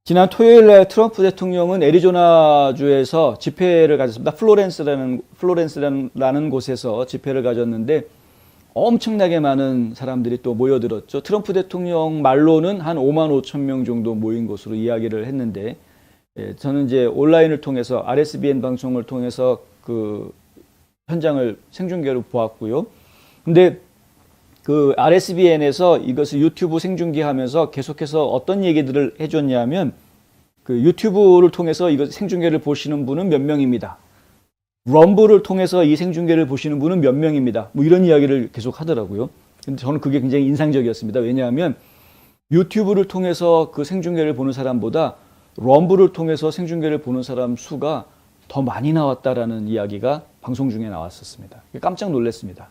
지난 토요일 날 트럼프 대통령은 애리조나주에서 집회를 가졌습니다. 플로렌스라는 곳에서 집회를 가졌는데 엄청나게 많은 사람들이 또 모여들었죠. 트럼프 대통령 말로는 한 5만 5천 명 정도 모인 것으로 이야기를 했는데, 저는 이제 온라인을 통해서 RSBN 방송을 통해서 그 현장을 생중계로 보았고요. 근데 그 RSBN에서 이것을 유튜브 생중계하면서 계속해서 어떤 얘기들을 해줬냐면, 그 유튜브를 통해서 이거 생중계를 보시는 분은 몇 명입니다. 럼블을 통해서 이 생중계를 보시는 분은 몇 명입니다. 뭐 이런 이야기를 계속 하더라고요. 근데 저는 그게 굉장히 인상적이었습니다. 왜냐하면 유튜브를 통해서 그 생중계를 보는 사람보다 럼블을 통해서 생중계를 보는 사람 수가 더 많이 나왔다라는 이야기가 방송 중에 나왔었습니다. 깜짝 놀랐습니다.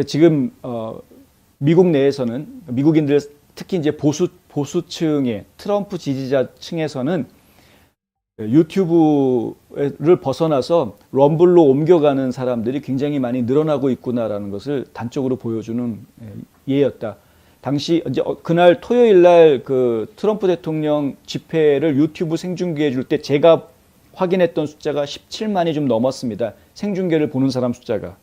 지금 미국 내에서는 미국인들 특히 이제 보수층의 트럼프 지지자층에서는 유튜브를 벗어나서 럼블로 옮겨가는 사람들이 굉장히 많이 늘어나고 있구나라는 것을 단적으로 보여주는 예였다. 당시 이제 그날 토요일 날 그 트럼프 대통령 집회를 유튜브 생중계해 줄 때 제가 확인했던 숫자가 17만이 좀 넘었습니다. 생중계를 보는 사람 숫자가.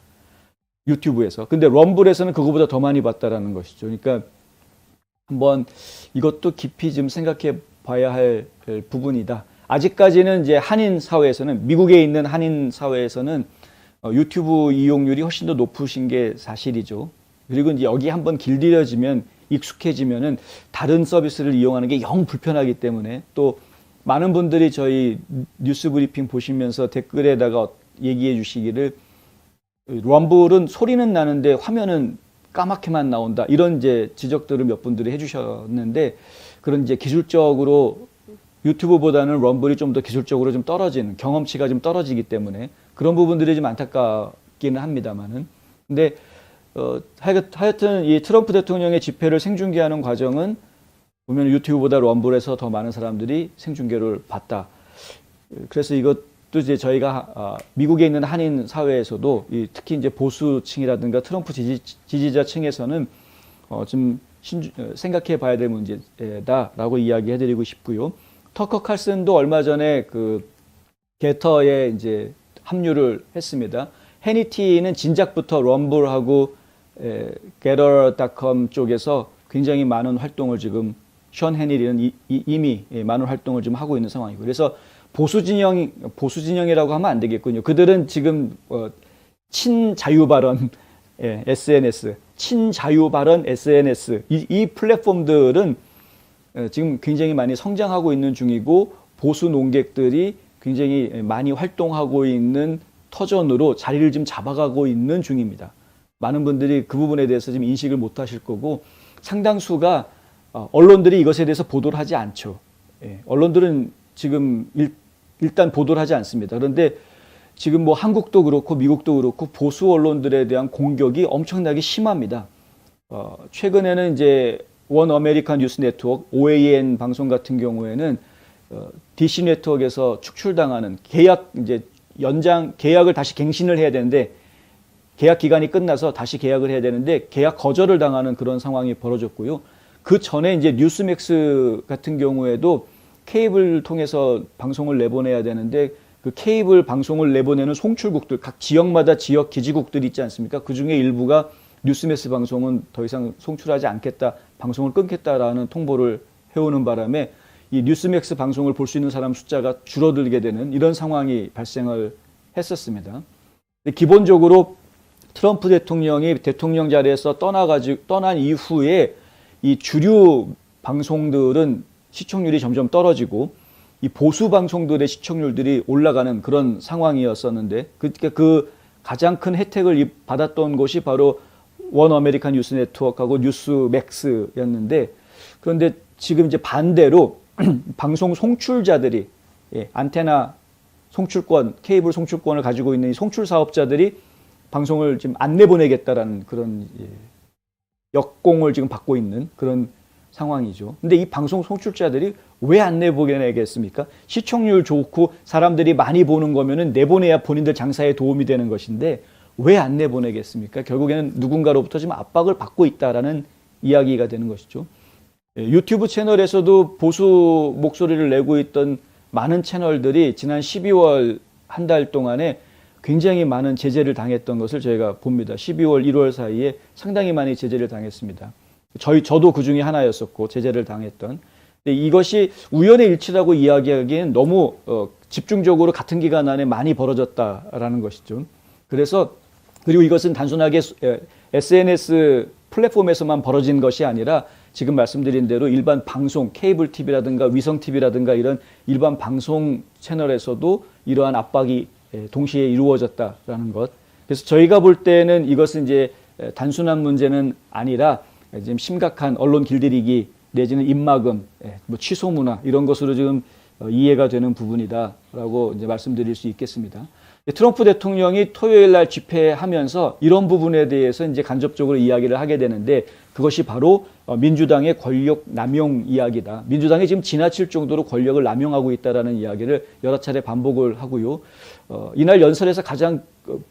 유튜브에서. 근데 럼블에서는 그거보다 더 많이 봤다라는 것이죠. 그러니까 한번 이것도 깊이 좀 생각해 봐야 할 부분이다. 아직까지는 이제 한인 사회에서는, 미국에 있는 한인 사회에서는 유튜브 이용률이 훨씬 더 높으신 게 사실이죠. 그리고 이제 여기 한번 길들여지면, 익숙해지면은 다른 서비스를 이용하는 게 영 불편하기 때문에, 또 많은 분들이 저희 뉴스 브리핑 보시면서 댓글에다가 얘기해 주시기를 럼블은 소리는 나는데 화면은 까맣게만 나온다. 이런 이제 지적들을 몇 분들이 해주셨는데, 그런 이제 기술적으로 유튜브보다는 럼블이 좀 더 기술적으로 좀 떨어지는, 경험치가 좀 떨어지기 때문에 그런 부분들이 좀 안타깝기는 합니다만은. 근데 하여튼 이 트럼프 대통령의 집회를 생중계하는 과정은 보면 유튜브보다 럼블에서 더 많은 사람들이 생중계를 봤다. 그래서 이것도 이제 저희가 미국에 있는 한인 사회에서도 특히 이제 보수층이라든가 트럼프 지지자층에서는 좀 생각해 봐야 될 문제다라고 이야기해드리고 싶고요. 터커 칼슨도 얼마 전에 그 게터에 이제 합류를 했습니다. 해니티는 진작부터 럼블하고 게터.com 쪽에서 굉장히 많은 활동을 지금, 션 해니리는 이미 많은 활동을 좀 하고 있는 상황이고, 그래서 보수 진영이라고 하면 안 되겠군요. 그들은 지금 친자유 발언 SNS, 친자유 발언 SNS 이 플랫폼들은 지금 굉장히 많이 성장하고 있는 중이고, 보수 농객들이 굉장히 많이 활동하고 있는 터전으로 자리를 좀 잡아가고 있는 중입니다. 많은 분들이 그 부분에 대해서 지금 인식을 못 하실 거고, 상당수가 언론들이 이것에 대해서 보도를 하지 않죠. 언론들은 지금 일단 보도를 하지 않습니다. 그런데 지금 뭐 한국도 그렇고 미국도 그렇고 보수 언론들에 대한 공격이 엄청나게 심합니다. 최근에는 이제 원 아메리칸 뉴스 네트워크, OAN 방송 같은 경우에는 DC 네트워크에서 축출당하는, 계약을 다시 갱신을 해야 되는데, 계약 기간이 끝나서 다시 계약을 해야 되는데 계약 거절을 당하는 그런 상황이 벌어졌고요. 그 전에 이제 뉴스맥스 같은 경우에도 케이블을 통해서 방송을 내보내야 되는데, 그 케이블 방송을 내보내는 송출국들, 각 지역마다 지역 기지국들이 있지 않습니까? 그 중에 일부가 뉴스맥스 방송은 더 이상 송출하지 않겠다, 방송을 끊겠다라는 통보를 해오는 바람에 이 뉴스맥스 방송을 볼 수 있는 사람 숫자가 줄어들게 되는 이런 상황이 발생을 했었습니다. 기본적으로 트럼프 대통령이 대통령 자리에서 떠난 이후에 이 주류 방송들은 시청률이 점점 떨어지고, 이 보수 방송들의 시청률들이 올라가는 그런 상황이었었는데, 그 가장 큰 혜택을 받았던 것이 바로 원 아메리칸 뉴스 네트워크하고 뉴스맥스였는데, 그런데 지금 이제 반대로 방송 송출자들이, 안테나 송출권, 케이블 송출권을 가지고 있는 이 송출 사업자들이 방송을 지금 안 내보내겠다라는 그런 역공을 지금 받고 있는 그런 상황이죠. 근데 이 방송 송출자들이 왜 안 내보내겠습니까? 시청률 좋고 사람들이 많이 보는 거면은 내보내야 본인들 장사에 도움이 되는 것인데 왜 안 내보내겠습니까? 결국에는 누군가로부터 지금 압박을 받고 있다라는 이야기가 되는 것이죠. 유튜브 채널에서도 보수 목소리를 내고 있던 많은 채널들이 지난 12월 한 달 동안에 굉장히 많은 제재를 당했던 것을 저희가 봅니다. 12월, 1월 사이에 상당히 많이 제재를 당했습니다. 저도 그 중에 하나였었고, 제재를 당했던. 근데 이것이 우연의 일치라고 이야기하기엔 너무 집중적으로 같은 기간 안에 많이 벌어졌다라는 것이죠. 그리고 이것은 단순하게 SNS 플랫폼에서만 벌어진 것이 아니라 지금 말씀드린 대로 일반 방송, 케이블 TV라든가 위성 TV라든가 이런 일반 방송 채널에서도 이러한 압박이 동시에 이루어졌다라는 것. 그래서 저희가 볼 때는 이것은 이제 단순한 문제는 아니라 지금 심각한 언론 길들이기 내지는 입막음, 뭐 취소 문화 이런 것으로 지금 이해가 되는 부분이다라고 이제 말씀드릴 수 있겠습니다. 트럼프 대통령이 토요일 날 집회하면서 이런 부분에 대해서 이제 간접적으로 이야기를 하게 되는데 그것이 바로 민주당의 권력 남용 이야기다. 민주당이 지금 지나칠 정도로 권력을 남용하고 있다라는 이야기를 여러 차례 반복을 하고요. 이날 연설에서 가장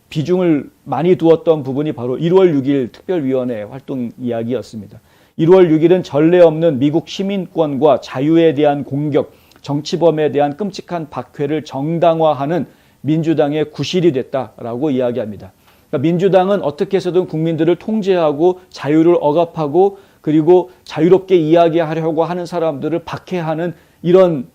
비중을 많이 두었던 부분이 바로 1월 6일 특별위원회 활동 이야기였습니다. 1월 6일은 전례 없는 미국 시민권과 자유에 대한 공격, 정치범에 대한 끔찍한 박해를 정당화하는 민주당의 구실이 됐다라고 이야기합니다. 그러니까 민주당은 어떻게 해서든 국민들을 통제하고 자유를 억압하고 그리고 자유롭게 이야기하려고 하는 사람들을 박해하는 이런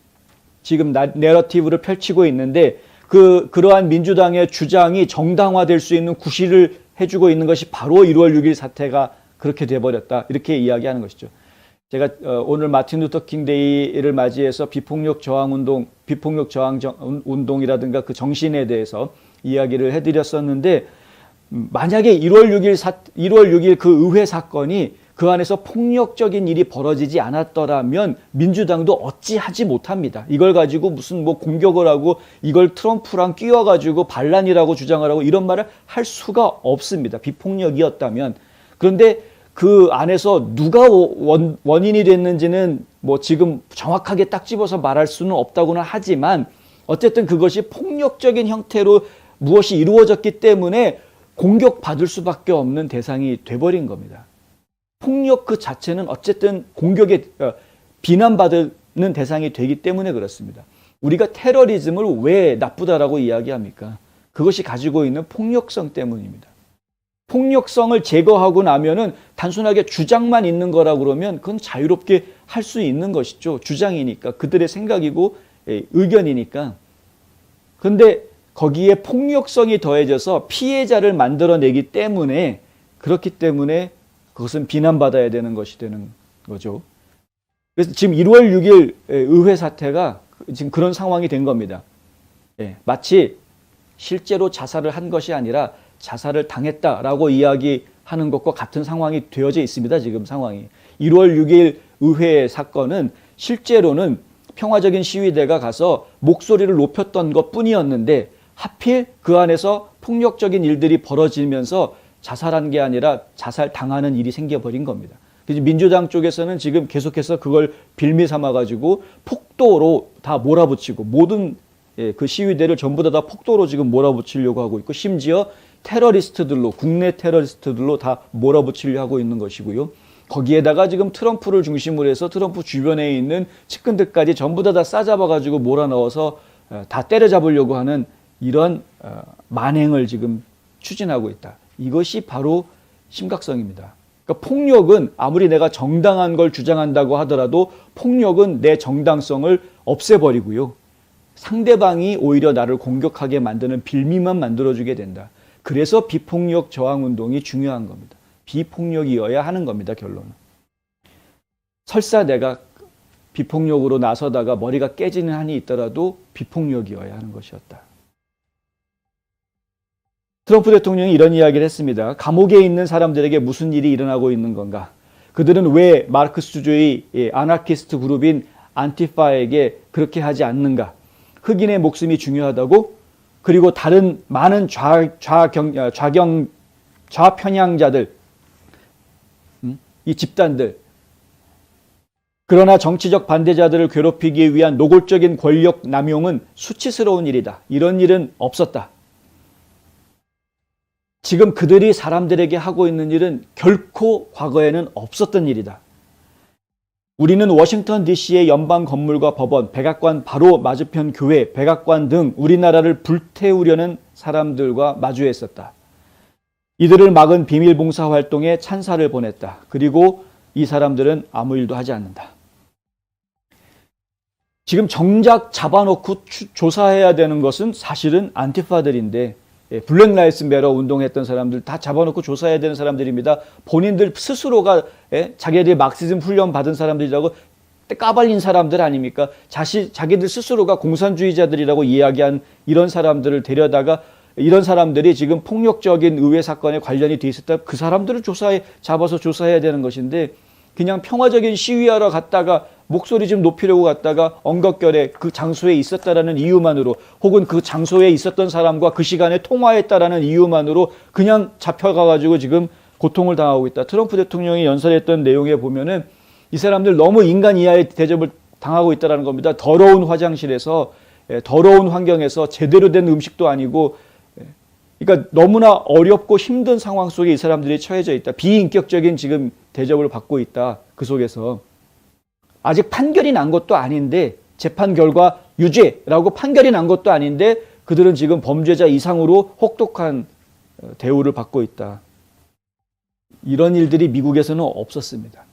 지금 내러티브를 펼치고 있는데 그러한 민주당의 주장이 정당화될 수 있는 구실을 해주고 있는 것이 바로 1월 6일 사태가 그렇게 돼버렸다. 이렇게 이야기하는 것이죠. 제가 오늘 마틴 루터 킹 데이를 맞이해서 비폭력 저항 운동이라든가 그 정신에 대해서 이야기를 해드렸었는데 만약에 1월 6일 그 의회 사건이 그 안에서 폭력적인 일이 벌어지지 않았더라면 민주당도 어찌하지 못합니다. 이걸 가지고 무슨 뭐 공격을 하고 이걸 트럼프랑 끼워가지고 반란이라고 주장을 하고 이런 말을 할 수가 없습니다. 비폭력이었다면. 그런데 그 안에서 누가 원인이 됐는지는 뭐 지금 정확하게 딱 집어서 말할 수는 없다고는 하지만 어쨌든 그것이 폭력적인 형태로 무엇이 이루어졌기 때문에 공격받을 수밖에 없는 대상이 돼버린 겁니다. 폭력 그 자체는 어쨌든 공격에 비난받는 대상이 되기 때문에 그렇습니다. 우리가 테러리즘을 왜 나쁘다라고 이야기합니까? 그것이 가지고 있는 폭력성 때문입니다. 폭력성을 제거하고 나면은 단순하게 주장만 있는 거라 그러면 그건 자유롭게 할 수 있는 것이죠. 주장이니까 그들의 생각이고 의견이니까. 그런데 거기에 폭력성이 더해져서 피해자를 만들어내기 때문에 그렇기 때문에 그것은 비난받아야 되는 것이 되는 거죠. 그래서 지금 1월 6일 의회 사태가 지금 그런 상황이 된 겁니다. 마치 실제로 자살을 한 것이 아니라 자살을 당했다라고 이야기하는 것과 같은 상황이 되어져 있습니다. 지금 상황이. 1월 6일 의회 사건은 실제로는 평화적인 시위대가 가서 목소리를 높였던 것뿐이었는데 하필 그 안에서 폭력적인 일들이 벌어지면서 자살한 게 아니라 자살당하는 일이 생겨버린 겁니다. 그래서 민주당 쪽에서는 지금 계속해서 그걸 빌미 삼아가지고 폭도로 다 몰아붙이고 모든 그 시위대를 전부 다 폭도로 지금 몰아붙이려고 하고 있고 심지어 테러리스트들로 국내 테러리스트들로 다 몰아붙이려고 하고 있는 것이고요. 거기에다가 지금 트럼프를 중심으로 해서 트럼프 주변에 있는 측근들까지 전부 다 싸잡아가지고 몰아넣어서 다 때려잡으려고 하는 이런 만행을 지금 추진하고 있다. 이것이 바로 심각성입니다. 그러니까 폭력은 아무리 내가 정당한 걸 주장한다고 하더라도 폭력은 내 정당성을 없애버리고요. 상대방이 오히려 나를 공격하게 만드는 빌미만 만들어주게 된다. 그래서 비폭력 저항운동이 중요한 겁니다. 비폭력이어야 하는 겁니다. 결론은. 설사 내가 비폭력으로 나서다가 머리가 깨지는 한이 있더라도 비폭력이어야 하는 것이었다. 트럼프 대통령이 이런 이야기를 했습니다. 감옥에 있는 사람들에게 무슨 일이 일어나고 있는 건가? 그들은 왜 마르크스주의 아나키스트 그룹인 안티파에게 그렇게 하지 않는가? 흑인의 목숨이 중요하다고? 그리고 다른 많은 좌편향자들, 이 집단들, 그러나 정치적 반대자들을 괴롭히기 위한 노골적인 권력 남용은 수치스러운 일이다. 이런 일은 없었다. 지금 그들이 사람들에게 하고 있는 일은 결코 과거에는 없었던 일이다. 우리는 워싱턴 DC의 연방 건물과 법원, 백악관 바로 맞은편 교회, 백악관 등 우리나라를 불태우려는 사람들과 마주했었다. 이들을 막은 비밀 봉사 활동에 찬사를 보냈다. 그리고 이 사람들은 아무 일도 하지 않는다. 지금 정작 잡아놓고 조사해야 되는 것은 사실은 안티파들인데, 블랙 라이츠 매러 운동했던 사람들 다 잡아놓고 조사해야 되는 사람들입니다. 본인들 스스로가 자기들 마크시즘 훈련 받은 사람들이라고 까발린 사람들 아닙니까? 자기들 스스로가 공산주의자들이라고 이야기한 이런 사람들을 데려다가 이런 사람들이 지금 폭력적인 의회 사건에 관련이 돼 있었다. 그 사람들을 잡아서 조사해야 되는 것인데, 그냥 평화적인 시위하러 갔다가 목소리 좀 높이려고 갔다가 엉겁결에 그 장소에 있었다라는 이유만으로, 혹은 그 장소에 있었던 사람과 그 시간에 통화했다라는 이유만으로 그냥 잡혀가가지고 지금 고통을 당하고 있다. 트럼프 대통령이 연설했던 내용에 보면은 이 사람들 너무 인간 이하의 대접을 당하고 있다는 겁니다. 더러운 화장실에서, 더러운 환경에서 제대로 된 음식도 아니고, 그러니까 너무나 어렵고 힘든 상황 속에 이 사람들이 처해져 있다. 비인격적인 지금 대접을 받고 있다. 그 속에서. 아직 판결이 난 것도 아닌데, 재판 결과 유죄라고 판결이 난 것도 아닌데 그들은 지금 범죄자 이상으로 혹독한 대우를 받고 있다. 이런 일들이 미국에서는 없었습니다.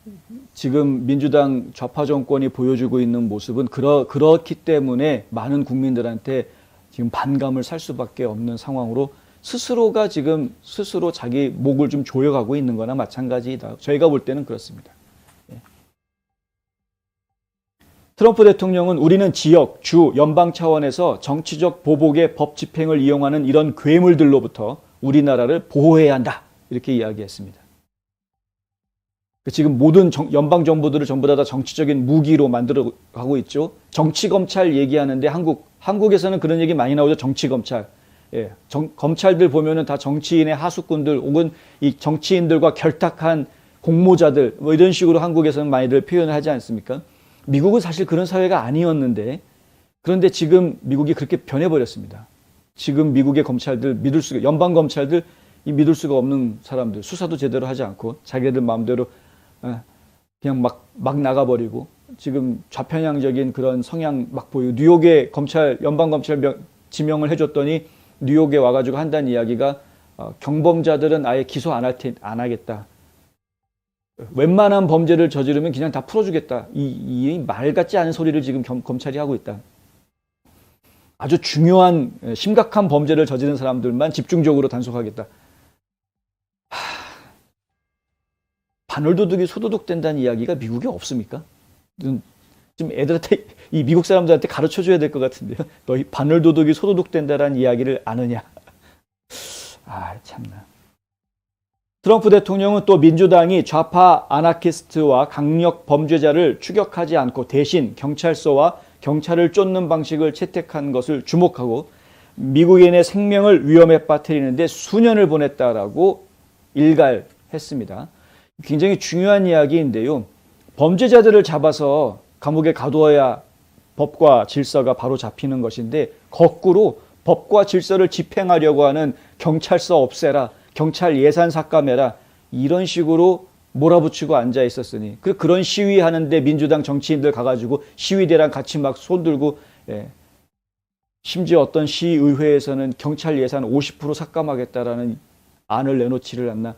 지금 민주당 좌파 정권이 보여주고 있는 모습은 그렇기 때문에 많은 국민들한테 지금 반감을 살 수밖에 없는 상황으로 스스로가 지금 스스로 자기 목을 좀 조여가고 있는 거나 마찬가지이다. 저희가 볼 때는 그렇습니다. 트럼프 대통령은 우리는 지역, 주, 연방 차원에서 정치적 보복의 법 집행을 이용하는 이런 괴물들로부터 우리나라를 보호해야 한다. 이렇게 이야기했습니다. 지금 모든 연방 정부들을 전부 다 정치적인 무기로 만들어 가고 있죠. 정치검찰 얘기하는데 한국에서는 그런 얘기 많이 나오죠. 정치검찰. 예, 검찰들 보면은 다 정치인의 하수꾼들 혹은 이 정치인들과 결탁한 공모자들 뭐 이런 식으로 한국에서는 많이들 표현을 하지 않습니까? 미국은 사실 그런 사회가 아니었는데, 그런데 지금 미국이 그렇게 변해버렸습니다. 지금 미국의 검찰들 연방 검찰들 믿을 수가 없는 사람들, 수사도 제대로 하지 않고 자기들 마음대로 그냥 막 나가버리고, 지금 좌편향적인 그런 성향 막 보이고, 뉴욕의 연방 검찰 지명을 해줬더니 뉴욕에 와가지고 한다는 이야기가 경범자들은 아예 기소 안 하겠다. 웬만한 범죄를 저지르면 그냥 다 풀어주겠다. 이 말 같지 않은 소리를 지금 검찰이 하고 있다. 아주 중요한 심각한 범죄를 저지른 사람들만 집중적으로 단속하겠다. 반월도둑이 소도둑된다는 이야기가 미국에 없습니까? 좀 애들한테, 이 미국 사람들한테 가르쳐줘야 될 것 같은데요. 너희 반월도둑이 소도둑된다라는 이야기를 아느냐. 참나. 트럼프 대통령은 또 민주당이 좌파 아나키스트와 강력 범죄자를 추격하지 않고 대신 경찰서와 경찰을 쫓는 방식을 채택한 것을 주목하고 미국인의 생명을 위험에 빠뜨리는데 수년을 보냈다라고 일갈했습니다. 굉장히 중요한 이야기인데요. 범죄자들을 잡아서 감옥에 가두어야 법과 질서가 바로 잡히는 것인데, 거꾸로 법과 질서를 집행하려고 하는 경찰서 없애라, 경찰 예산 삭감해라, 이런 식으로 몰아붙이고 앉아 있었으니, 그런 시위하는데 민주당 정치인들 가가지고 시위대랑 같이 막 손들고, 심지어 어떤 시의회에서는 경찰 예산 50% 삭감하겠다라는 안을 내놓지를 않나.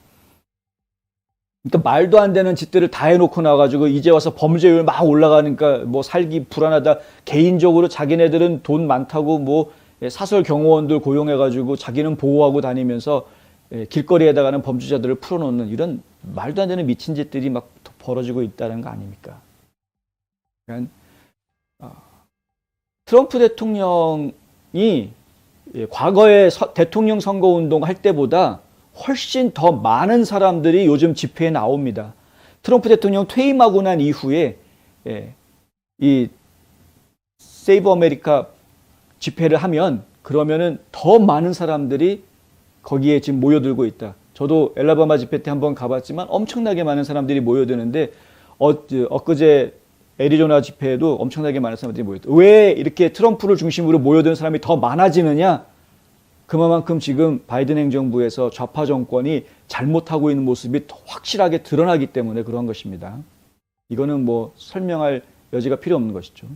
그러니까 말도 안 되는 짓들을 다 해놓고 나가지고 이제 와서 범죄율 막 올라가니까 뭐 살기 불안하다. 개인적으로 자기네들은 돈 많다고 뭐 사설 경호원들 고용해가지고 자기는 보호하고 다니면서 길거리에다가는 범죄자들을 풀어놓는 이런 말도 안 되는 미친 짓들이 막 벌어지고 있다는 거 아닙니까? 그러니까 트럼프 대통령이 과거에 대통령 선거운동 할 때보다 훨씬 더 많은 사람들이 요즘 집회에 나옵니다. 트럼프 대통령 퇴임하고 난 이후에 이 세이브 아메리카 집회를 하면 그러면은 더 많은 사람들이 거기에 지금 모여들고 있다. 저도 엘라바마 집회 때 한번 가봤지만 엄청나게 많은 사람들이 모여드는데 엊그제 애리조나 집회에도 엄청나게 많은 사람들이 모였다. 왜 이렇게 트럼프를 중심으로 모여드는 사람이 더 많아지느냐? 그만큼 지금 바이든 행정부에서 좌파 정권이 잘못하고 있는 모습이 더 확실하게 드러나기 때문에 그런 것입니다. 이거는 뭐 설명할 여지가 필요 없는 것이죠.